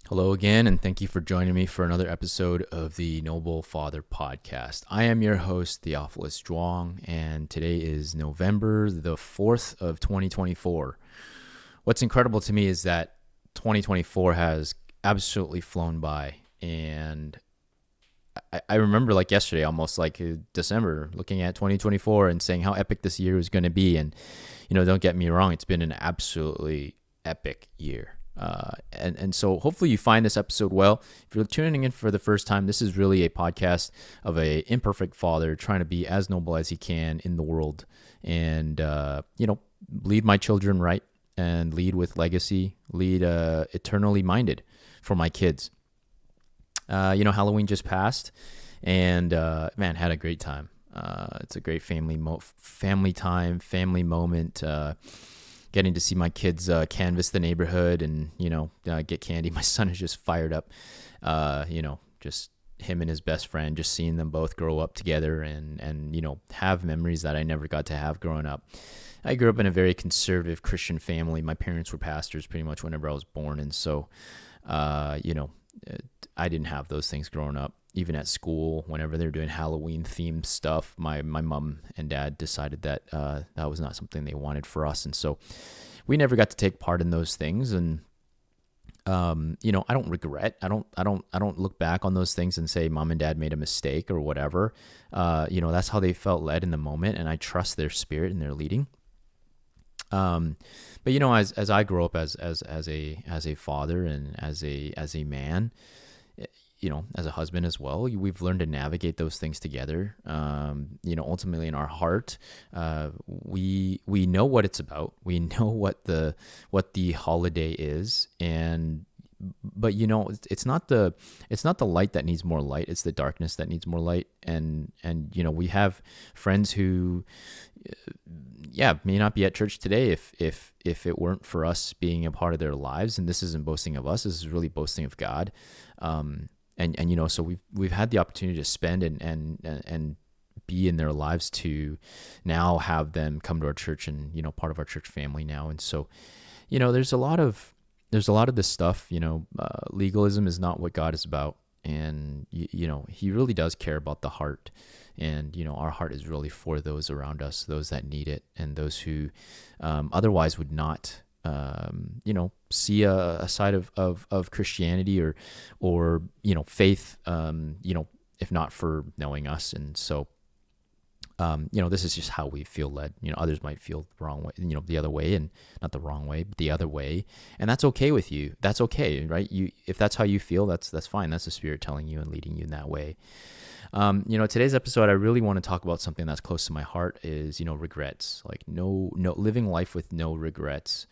Hello again, and thank you for joining me for another episode of the Noble Father podcast. I am your host, Theophilus, and today is November the 4th of 2024. What's incredible to me is that 2024 has absolutely flown by, and I remember like yesterday, almost like December, looking at 2024 and saying how epic this year was going to be. And, don't get me wrong, it's been an absolutely epic year. And so hopefully you find this episode well. If you're tuning in for the first time, this is really a podcast of a imperfect father trying to be as noble as he can in the world and, lead my children right and lead with legacy, lead eternally minded for my kids. Halloween just passed, and man, had a great time. It's a great family time, family moment. Getting to see my kids canvas the neighborhood and get candy. My son is just fired up. Just him and his best friend, just seeing them both grow up together and have memories that I never got to have growing up. I grew up in a very conservative Christian family. My parents were pastors pretty much whenever I was born, and so I didn't have those things growing up. Even at school, whenever they were doing Halloween themed stuff, my mom and dad decided that that was not something they wanted for us, and so we never got to take part in those things. And I don't regret. I don't look back on those things and say mom and dad made a mistake or whatever. That's how they felt led in the moment, and I trust their spirit and their leading. But as I grow up as a father and as a man, as a husband as well, we've learned to navigate those things together. Ultimately in our heart, we know what it's about. We know what the holiday is, but it's not the light that needs more light. It's the darkness that needs more light. And we have friends who, may not be at church today if it weren't for us being a part of their lives. And this isn't boasting of us. This is really boasting of God. So we've had the opportunity to spend and be in their lives to now have them come to our church and part of our church family now. And so there's a lot of this stuff. Legalism is not what God is about, and He really does care about the heart. And our heart is really for those around us, those that need it, and those who otherwise would not see a side of Christianity or faith, if not for knowing us. And so, this is just how we feel led. Others might feel the wrong way, the other way, and not the wrong way, but the other way. And that's okay with you. That's okay, right? If that's how you feel, that's fine. That's the Spirit telling you and leading you in that way. Today's episode, I really want to talk about something that's close to my heart is, regrets, like no living life with no regrets.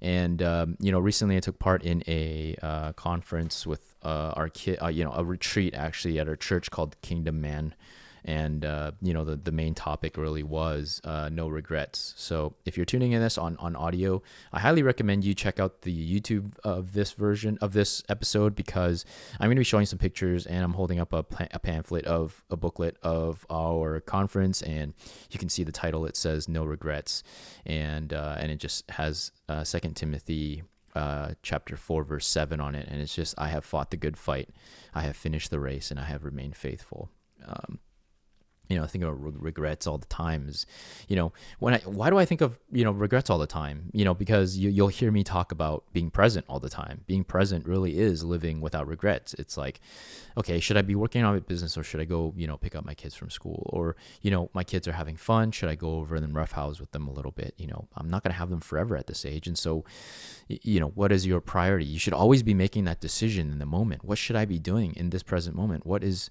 And, recently I took part in a conference with our kid, a retreat actually at our church called Kingdom Man. And, the main topic really was no regrets. So if you're tuning in this on audio, I highly recommend you check out the YouTube of this version of this episode, because I'm going to be showing some pictures and I'm holding up a pamphlet of a booklet of our conference, and you can see the title. It says No Regrets, and it just has 2 Timothy chapter 4 verse 7 on it, and it's just, I have fought the good fight, I have finished the race, and I have remained faithful. I think of regrets all the time is, why do I think of, regrets all the time? Because you'll hear me talk about being present all the time. Being present really is living without regrets. It's like, okay, should I be working on my business, or should I go, pick up my kids from school? Or, my kids are having fun. Should I go over and then roughhouse with them a little bit? I'm not going to have them forever at this age. And so, what is your priority? You should always be making that decision in the moment. What should I be doing in this present moment? What is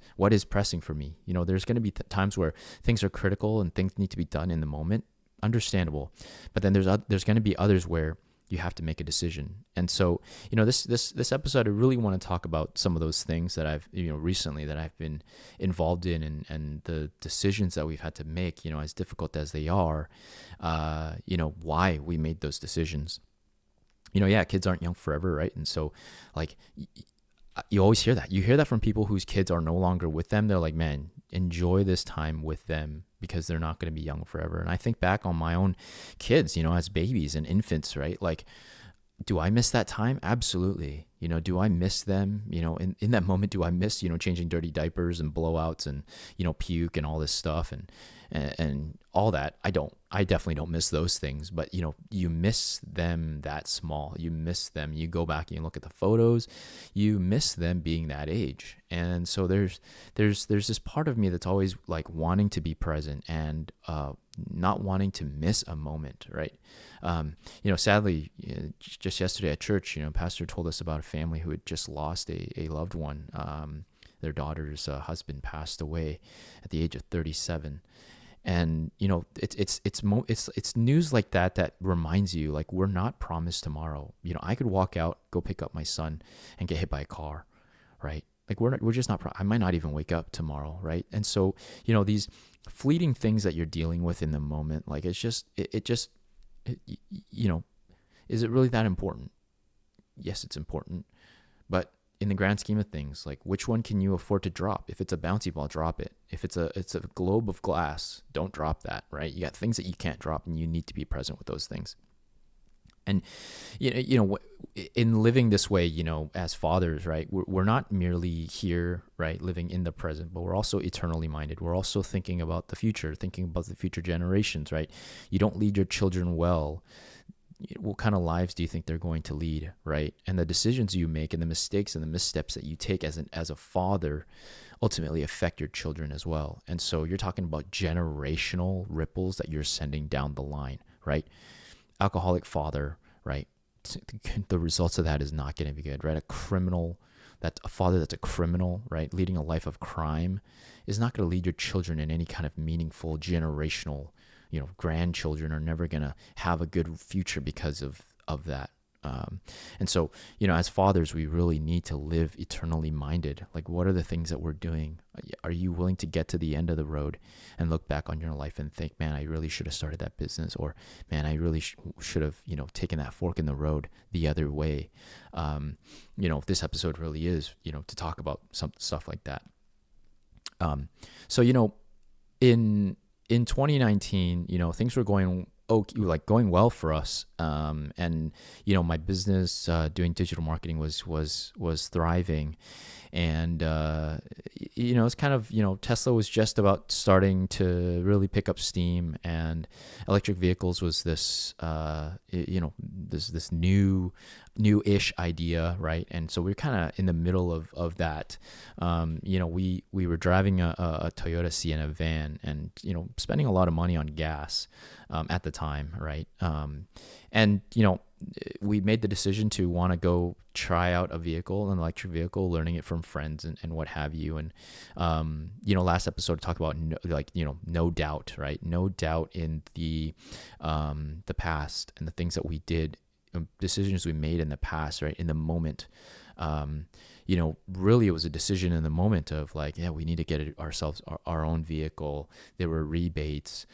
pressing for me? There's going to be times where things are critical and things need to be done in the moment. Understandable. But then there's going to be others where you have to make a decision. And so, this episode, I really want to talk about some of those things that I've, recently that I've been involved in, and the decisions that we've had to make, as difficult as they are, why we made those decisions. Kids aren't young forever, right? And so, like, you always hear that. You hear that from people whose kids are no longer with them. They're like, man, enjoy this time with them because they're not going to be young forever. And I think back on my own kids, as babies and infants, right? Like, Do I miss that time? Absolutely. Do I miss them? In that moment, do I miss, changing dirty diapers and blowouts and, puke and all this stuff and all that? I don't. I definitely don't miss those things, but you miss them that small. You miss them. You go back and you look at the photos, you miss them being that age. And so there's this part of me that's always like wanting to be present and not wanting to miss a moment, right? Sadly, just yesterday at church, pastor told us about a family who had just lost a loved one. Their daughter's husband passed away at the age of 37. And it's news like that reminds you, like, we're not promised tomorrow. I could walk out, go pick up my son, and get hit by a car, right? Like we're just not. I might not even wake up tomorrow, right? And so these fleeting things that you're dealing with in the moment, like it's just is it really that important? Yes, it's important, but in the grand scheme of things, like, which one can you afford to drop? If it's a bouncy ball, drop it. If it's a globe of glass, don't drop that, right? You got things that you can't drop, and you need to be present with those things. And in living this way, as fathers, right, we're not merely here, right, living in the present, but we're also eternally minded. We're also thinking about the future, thinking about the future generations, right? You don't lead your children well, what kind of lives do you think they're going to lead, right? And the decisions you make and the mistakes and the missteps that you take as a father ultimately affect your children as well. And so you're talking about generational ripples that you're sending down the line, right? Alcoholic father, right? The results of that is not going to be good, right? A father that's a criminal, right, leading a life of crime is not going to lead your children in any kind of meaningful generational. Grandchildren are never going to have a good future because of that. And so, as fathers, we really need to live eternally minded. Like, what are the things that we're doing? Are you willing to get to the end of the road and look back on your life and think, man, I really should have started that business, or man, I really should have, taken that fork in the road the other way. This episode really is, to talk about some stuff like that. So, in 2019, things were going well for us. And my business, doing digital marketing was thriving. And, it's kind of, Tesla was just about starting to really pick up steam, and electric vehicles was this, this new-ish idea, right? And so we were kind of in the middle of that. We were driving a Toyota Sienna van and, spending a lot of money on gas, at the time, right? And, we made the decision to want to go try out an electric vehicle, learning it from friends and what have you. And, last episode talked about no doubt, right? No doubt in the past and the things that we did, decisions we made in the past, right? In the moment, really it was a decision in the moment of like, yeah, we need to get ourselves our own vehicle. There were rebates.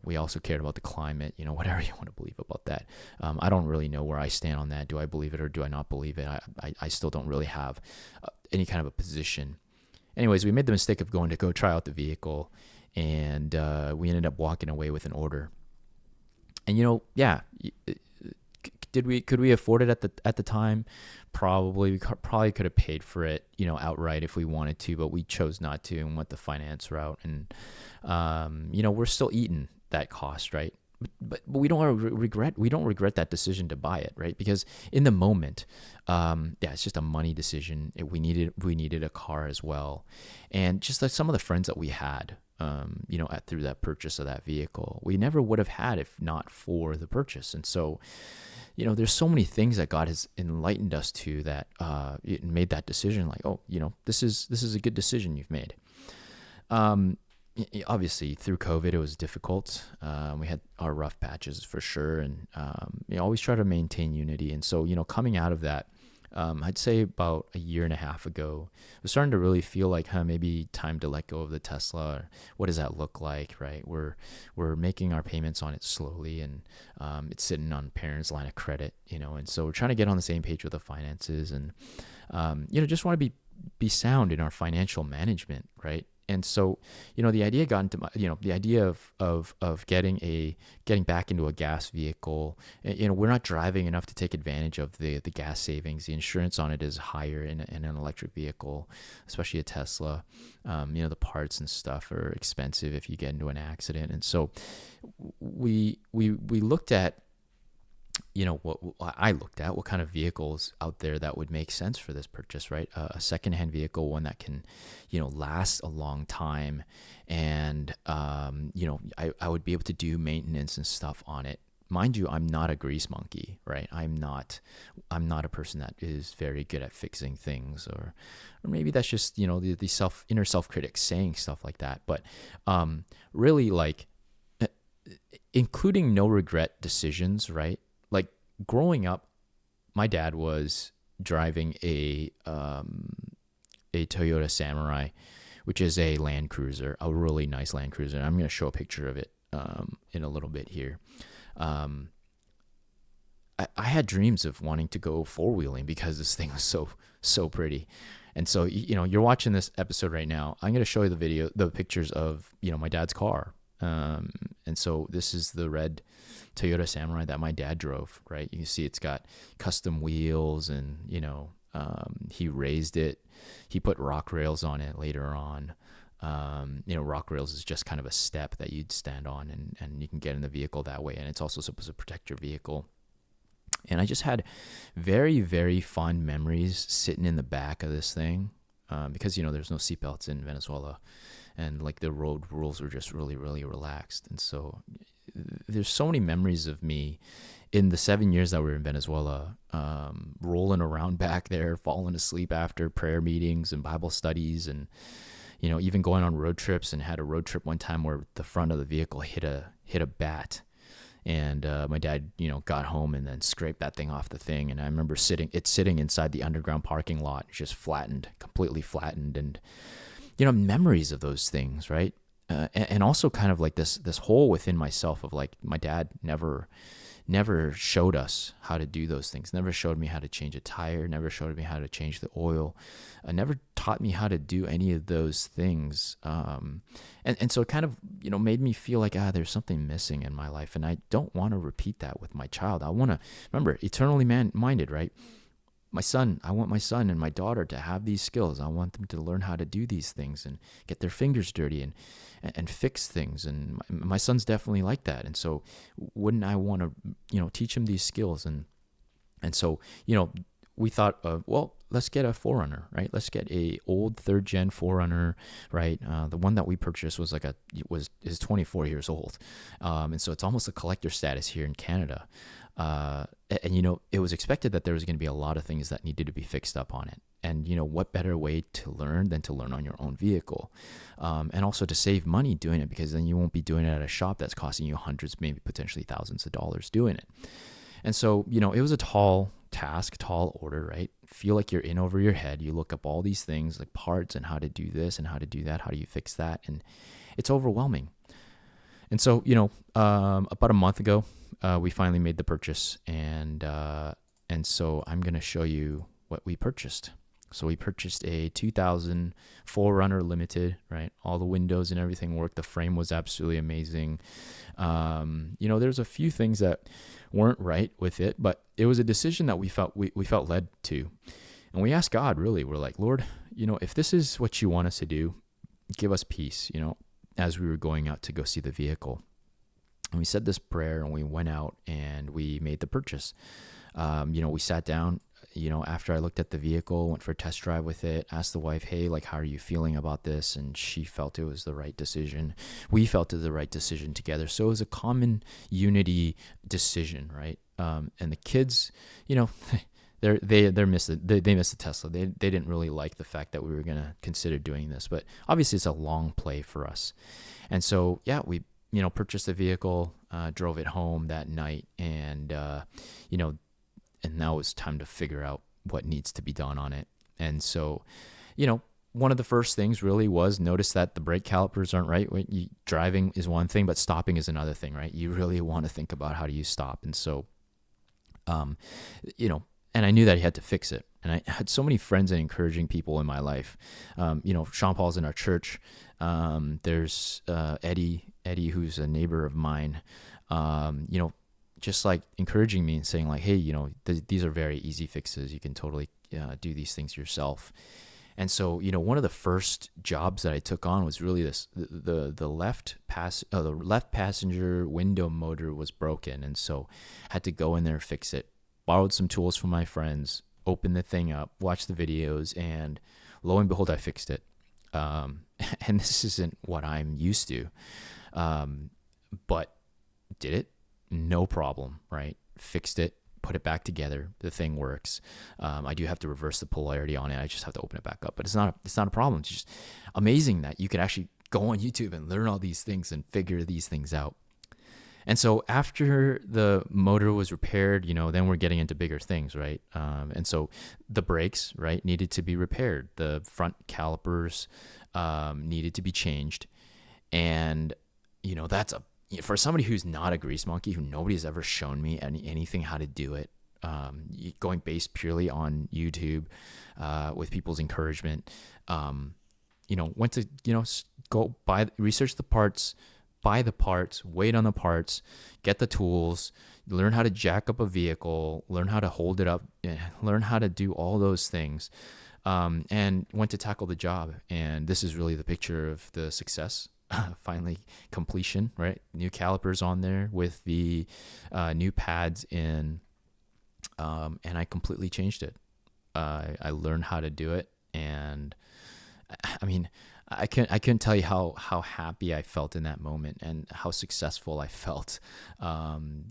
We also cared about the climate, whatever you want to believe about that. I don't really know where I stand on that. Do I believe it or do I not believe it? I still don't really have any kind of a position. Anyways, we made the mistake of going to go try out the vehicle, and we ended up walking away with an order. And could we afford it at the time? Probably. We probably could have paid for it, outright if we wanted to, but we chose not to and went the finance route. And we're still eating that cost, right? But we don't regret that decision to buy it, right? Because in the moment, it's just a money decision. We needed a car as well, and just like some of the friends that we had, through that purchase of that vehicle, we never would have had if not for the purchase. And so, there's so many things that God has enlightened us to that it made that decision. Like, oh, this is a good decision you've made. Obviously, through COVID, it was difficult. We had our rough patches for sure, and always try to maintain unity. And so, coming out of that, I'd say about a year and a half ago, I was starting to really feel like, maybe time to let go of the Tesla. Or what does that look like, right? We're making our payments on it slowly, and it's sitting on parents' line of credit, and so we're trying to get on the same page with the finances, and just want to be sound in our financial management, right? And so, the idea got into my, the idea of getting back into a gas vehicle. We're not driving enough to take advantage of the gas savings. The insurance on it is higher in an electric vehicle, especially a Tesla. The parts and stuff are expensive if you get into an accident. And so we looked at, what I looked at, what kind of vehicles out there that would make sense for this purchase, right? A secondhand vehicle, one that can, last a long time. And, I would be able to do maintenance and stuff on it. Mind you, I'm not a grease monkey, right? I'm not a person that is very good at fixing things, or maybe that's just, the inner self-critic saying stuff like that. But, really, like, including no regret decisions, right? Like, growing up, my dad was driving a Toyota Samurai, which is a Land Cruiser, a really nice Land Cruiser. And I'm going to show a picture of it in a little bit here. I had dreams of wanting to go four-wheeling because this thing was so pretty. And so, you're watching this episode right now. I'm going to show you the pictures of, my dad's car. And so this is the red Toyota Samurai that my dad drove, right? You can see it's got custom wheels, and, he raised it. He put rock rails on it later on. Rock rails is just kind of a step that you'd stand on, and you can get in the vehicle that way. And it's also supposed to protect your vehicle. And I just had very, very fond memories sitting in the back of this thing, because, there's no seatbelts in Venezuela. And like the road rules were just really, really relaxed. And so there's so many memories of me in the 7 years that we were in Venezuela, rolling around back there, falling asleep after prayer meetings and Bible studies, and, even going on road trips. And had a road trip one time where the front of the vehicle hit a bat. And my dad, got home and then scraped that thing off the thing. And I remember sitting inside the underground parking lot, just completely flattened. And, memories of those things, right? And also kind of like this hole within myself of like, my dad never showed us how to do those things, never showed me how to change a tire, never showed me how to change the oil, never taught me how to do any of those things. And so it kind of, made me feel like, there's something missing in my life. And I don't want to repeat that with my child. I want to, remember, eternally minded, right? I want my son and my daughter to have these skills. I want them to learn how to do these things and get their fingers dirty and fix things. And my son's definitely like that. And so wouldn't I want to, teach him these skills? And so, we thought, well, let's get a 4Runner, right? Let's get a old 3rd gen 4Runner, right? The one that we purchased is 24 years old. And so it's almost a collector status here in Canada. And it was expected that there was going to be a lot of things that needed to be fixed up on it. And, what better way to learn than to learn on your own vehicle? And also to save money doing it, because then you won't be doing it at a shop that's costing you hundreds, maybe potentially thousands of dollars doing it. And so, it was a tall order, right? Feel like you're in over your head. You look up all these things like parts and how to do this and how to do that. How do you fix that? And it's overwhelming. And so, about a month ago, we finally made the purchase, and so I'm going to show you what we purchased. So we purchased a 2000 4Runner Limited, right? All the windows and everything worked. The frame was absolutely amazing. There's a few things that weren't right with it, but it was a decision that we felt led to. And we asked God, really, we're like, Lord, if this is what you want us to do, give us peace, as we were going out to go see the vehicle. And we said this prayer, and we went out and we made the purchase. We sat down, after I looked at the vehicle, went for a test drive with it, asked the wife, hey, like, how are you feeling about this? And she felt it was the right decision. We felt it was the right decision together. So it was a common unity decision, right? And the kids, they missed it. They missed the Tesla. They didn't really like the fact that we were going to consider doing this, but obviously it's a long play for us. And so, yeah, we, purchased the vehicle, drove it home that night, and, and now it's time to figure out what needs to be done on it. And so, one of the first things really was notice that the brake calipers aren't right. Driving is one thing, but stopping is another thing, right? You really want to think about how do you stop. And so, and I knew that he had to fix it, And I had so many friends and encouraging people in my life. Sean Paul's in our church. There's Eddie, who's a neighbor of mine. Just like encouraging me and saying like, hey, these are very easy fixes. You can totally do these things yourself. And so, one of the first jobs that I took on was really the left passenger window motor was broken. And so had to go in there, fix it, borrowed some tools from my friends, opened the thing up, watched the videos, and lo and behold, I fixed it. And this isn't what I'm used to. But did it? No problem, right? Fixed it, put it back together. The thing works. I do have to reverse the polarity on it. I just have to open it back up, but it's not a problem. It's just amazing that you can actually go on YouTube and learn all these things and figure these things out. And so after the motor was repaired, then we're getting into bigger things, right? And so the brakes, right, needed to be repaired. The front calipers needed to be changed. And, that's for somebody who's not a grease monkey, who nobody's ever shown me anything how to do it, going based purely on YouTube, with people's encouragement, went to, go research the parts, buy the parts, wait on the parts, get the tools, learn how to jack up a vehicle, learn how to hold it up, learn how to do all those things, and went to tackle the job. And this is really the picture of the success. Finally completion, right? New calipers on there with the new pads in, and I completely changed it. I learned how to do it, and I mean, I couldn't tell you how happy I felt in that moment and how successful I felt.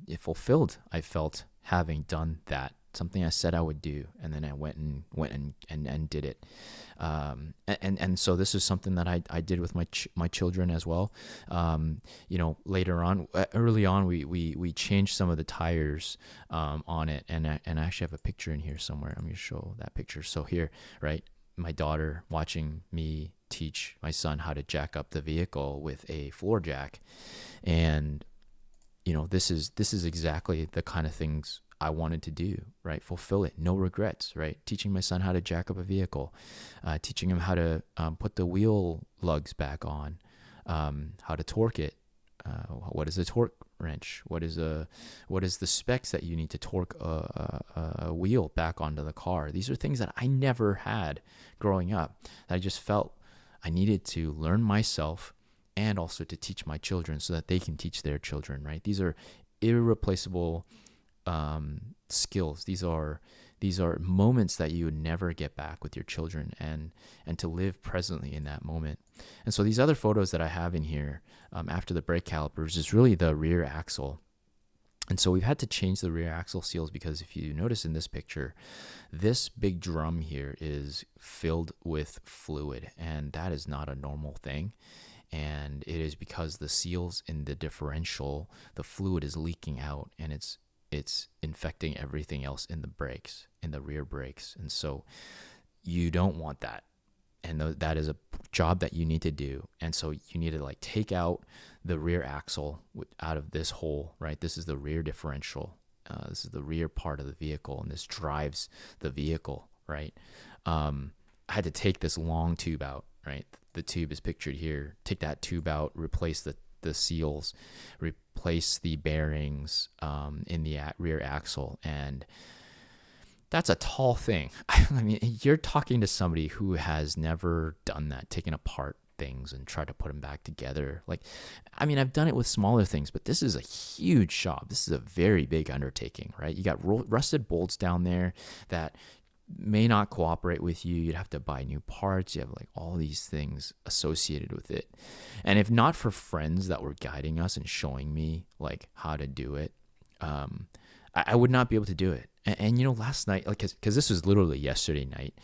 It fulfilled. I felt having done that, something I said I would do, and then I went and did it. And so this is something that I did with my children as well. Later on, early on, we changed some of the tires on it, and I actually have a picture in here somewhere. I'm gonna show that picture. So here, right, my daughter watching me teach my son how to jack up the vehicle with a floor jack, and this is exactly the kind of things I wanted to do, right? Fulfill it, no regrets, right? Teaching my son how to jack up a vehicle, teaching him how to put the wheel lugs back on, how to torque it. What is a torque wrench? What is the specs that you need to torque a wheel back onto the car? These are things that I never had growing up, that I just felt I needed to learn myself and also to teach my children so that they can teach their children, right? These are irreplaceable skills. These are moments that you would never get back with your children, and to live presently in that moment. And so these other photos that I have in here, after the brake calipers, is really the rear axle. And so we've had to change the rear axle seals because if you notice in this picture, this big drum here is filled with fluid, and that is not a normal thing. And it is because the seals in the differential, the fluid is leaking out, and it's infecting everything else in the brakes, in the rear brakes. And so you don't want that. And that is a job that you need to do. And so you need to take take the rear axle out of this hole, right? This is the rear differential. This is the rear part of the vehicle, and this drives the vehicle, right? I had to take this long tube out, right? The tube is pictured here. Take that tube out, replace the seals, replace the bearings in the rear axle, and that's a tall thing. I mean, you're talking to somebody who has never done that, taken apart things and tried to put them back together. I've done it with smaller things, but this is a huge job. This is a very big undertaking, right? You got rusted bolts down there that may not cooperate with you. You'd have to buy new parts. You have all these things associated with it. And if not for friends that were guiding us and showing me how to do it, I would not be able to do it. And last night, because this was literally yesterday night,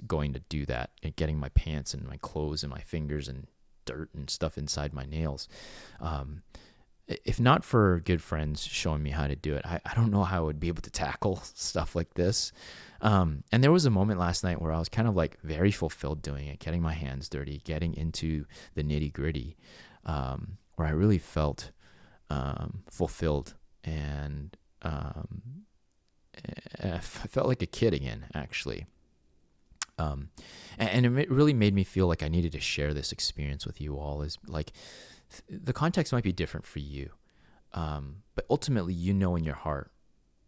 going to do that and getting my pants and my clothes and my fingers and dirt and stuff inside my nails. If not for good friends showing me how to do it, I don't know how I would be able to tackle stuff like this. And there was a moment last night where I was kind of very fulfilled doing it, getting my hands dirty, getting into the nitty gritty, where I really felt fulfilled and I felt like a kid again, actually. Um, and it really made me feel like I needed to share this experience with you all. Is like the context might be different for you, but ultimately, you know in your heart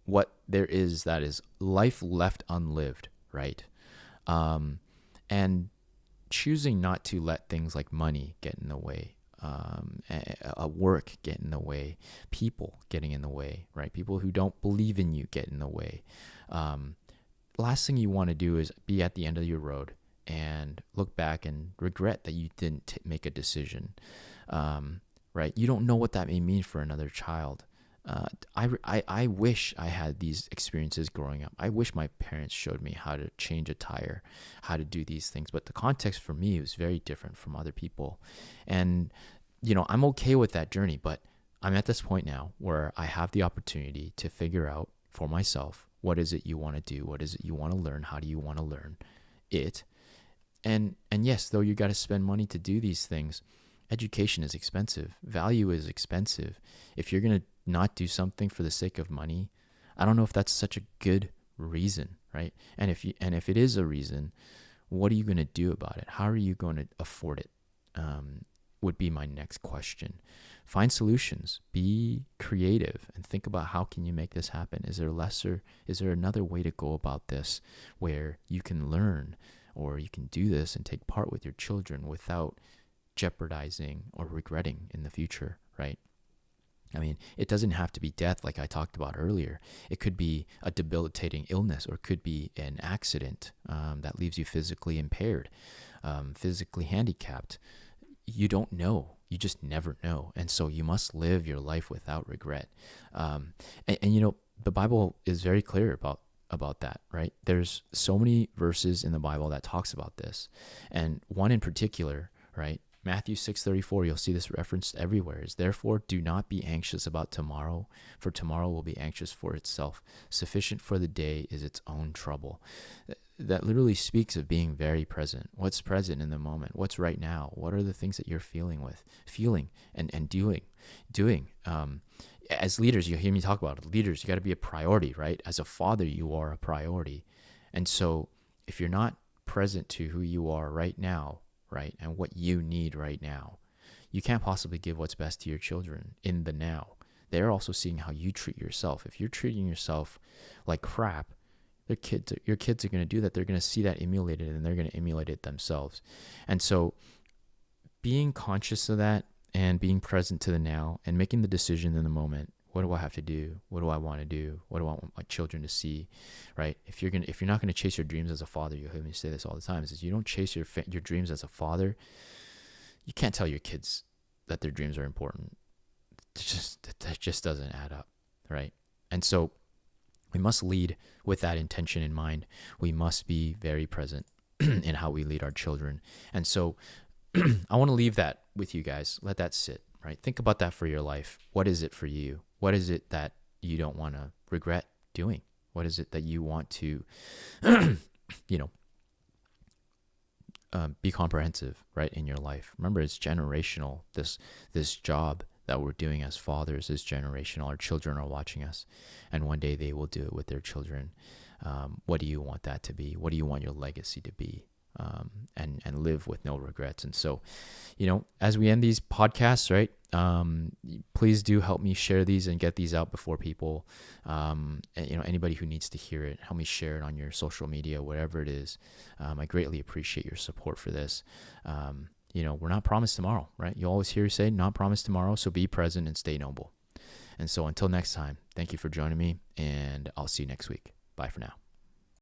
what there is that is life left unlived, right? Um, and choosing not to let things like money get in the way, work get in the way, people getting in the way, right? People who don't believe in you get in the way. Um, Last thing you want to do is be at the end of your road and look back and regret that you didn't make a decision, right? You don't know what that may mean for another child. I wish I had these experiences growing up. I wish my parents showed me how to change a tire, how to do these things. But the context for me was very different from other people. And, I'm okay with that journey, but I'm at this point now where I have the opportunity to figure out for myself, what is it you want to do? What is it you want to learn? How do you want to learn it? And yes, though you got to spend money to do these things, education is expensive. Value is expensive. If you're going to not do something for the sake of money, I don't know if that's such a good reason, right? And if it is a reason, what are you going to do about it? How are you going to afford it? Would be my next question. Find solutions, be creative, and think about how can you make this happen. Is there another way to go about this where you can learn, or you can do this and take part with your children without jeopardizing or regretting in the future, right? I mean, it doesn't have to be death like I talked about earlier. It could be a debilitating illness, or it could be an accident that leaves you physically impaired, physically handicapped. You don't know. You just never know. And so you must live your life without regret. And the Bible is very clear about that, right? There's so many verses in the Bible that talks about this. And one in particular, right? Matthew 6:34, you'll see this referenced everywhere, is therefore do not be anxious about tomorrow, for tomorrow will be anxious for itself. Sufficient for the day is its own trouble. That literally speaks of being very present. What's present in the moment? What's right now? What are the things that you're feeling and doing? As leaders, you hear me talk about it. Leaders, you got to be a priority, right? As a father, you are a priority. And so if you're not present to who you are right now, right, and what you need right now, you can't possibly give what's best to your children in the now. They're also seeing how you treat yourself. If you're treating yourself like crap, your kids are going to do that. They're going to see that emulated, and they're going to emulate it themselves. And so being conscious of that and being present to the now and making the decision in the moment, what do I have to do? What do I want to do? What do I want my children to see? Right? If you're not going to chase your dreams as a father, you'll hear me say this all the time, is you don't chase your dreams as a father, you can't tell your kids that their dreams are important. That just doesn't add up, right? And so we must lead with that intention in mind. We must be very present in how we lead our children. And so I want to leave that with you guys. Let that sit, right? Think about that for your life. What is it for you? What is it that you don't want to regret doing? What is it that you want to, be comprehensive, right, in your life? Remember, it's generational. This job that we're doing as fathers is generational. Our children are watching us, and one day they will do it with their children. What do you want that to be? What do you want your legacy to be? And live with no regrets. And so, as we end these podcasts, right, please do help me share these and get these out before people. Anybody who needs to hear it, help me share it on your social media, whatever it is. I greatly appreciate your support for this. We're not promised tomorrow, right? You always hear you say, not promised tomorrow, so be present and stay noble. And so until next time, thank you for joining me, and I'll see you next week. Bye for now.